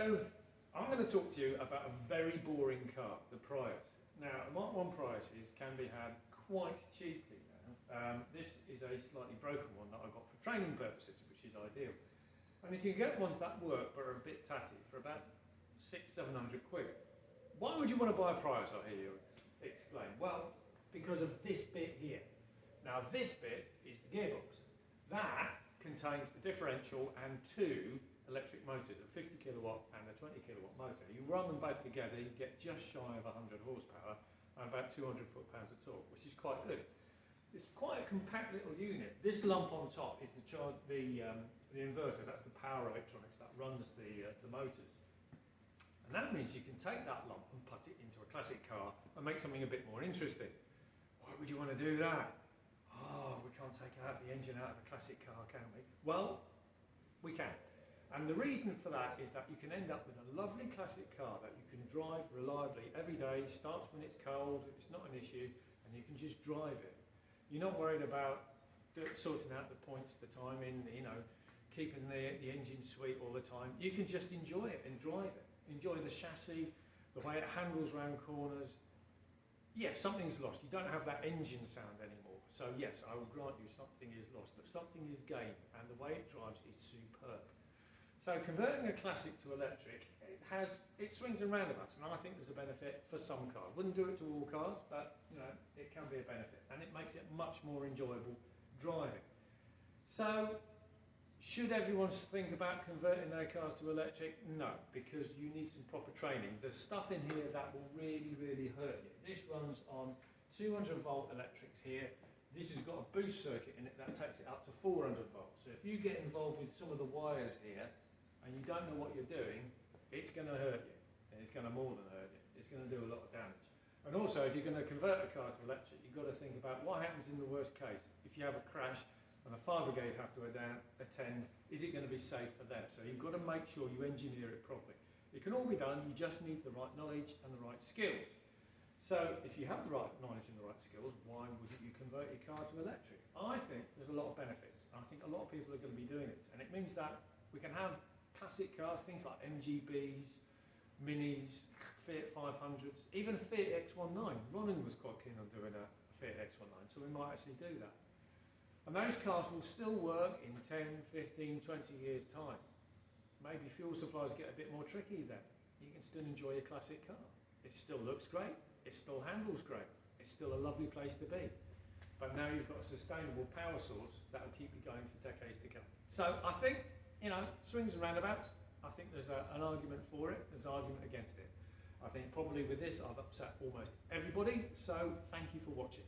So, I'm going to talk to you about a very boring car, the Prius. Now, Mark 1 Priuses can be had quite cheaply now. This is a slightly broken one that I got for training purposes, which is ideal. And you can get ones that work but are a bit tatty for about 600-700 quid. Why would you want to buy a Prius, I hear you exclaim? Well, because of this bit here. Now, this bit is the gearbox. That contains a differential and two electric motors, a 50 kilowatt and a 20 kilowatt motor. You run them both together, you get just shy of 100 horsepower and about 200 foot-pounds of torque, which is quite good. It's quite a compact little unit. This lump on top is the inverter, that's the power electronics that runs the motors. And that means you can take that lump and put it into a classic car and make something a bit more interesting. Why would you want to do that? Oh, we can't take out the engine out of a classic car, can we? Well, we can. And the reason for that is that you can end up with a lovely classic car that you can drive reliably every day, starts when it's cold, it's not an issue, and you can just drive it. You're not worried about sorting out the points, the timing, keeping the engine sweet all the time. You can just enjoy it and drive it. Enjoy the chassis, the way it handles round corners. Yes, something's lost. You don't have that engine sound anymore. So yes, I will grant you something is lost, but something is gained, and the way it drives is superb. So converting a classic to electric, it swings and roundabouts, and I think there's a benefit for some cars. Wouldn't do it to all cars, but it can be a benefit, and it makes it much more enjoyable driving. So, should everyone think about converting their cars to electric? No, because you need some proper training. There's stuff in here that will really, really hurt you. This runs on 200 volt electrics here. This has got a boost circuit in it that takes it up to 400 volts. So if you get involved with some of the wires here and you don't know what you're doing, it's going to hurt you. And it's going to more than hurt you. It's going to do a lot of damage. And also, if you're going to convert a car to electric, you've got to think about what happens in the worst case. If you have a crash and a fire brigade have to attend, is it going to be safe for them? So you've got to make sure you engineer it properly. It can all be done, you just need the right knowledge and the right skills. So if you have the right knowledge and the right skills, why wouldn't you convert your car to electric? I think there's a lot of benefits. I think a lot of people are going to be doing this. And it means that we can have classic cars, things like MGBs, Minis, Fiat 500s, even Fiat X19. Ronan was quite keen on doing a Fiat X19, so we might actually do that. And those cars will still work in 10, 15, 20 years' time. Maybe fuel supplies get a bit more tricky then. You can still enjoy your classic car. It still looks great, it still handles great, it's still a lovely place to be. But now you've got a sustainable power source that will keep you going for decades to come. So I think, swings and roundabouts, I think there's an argument for it, there's an argument against it. I think probably with this I've upset almost everybody, so thank you for watching.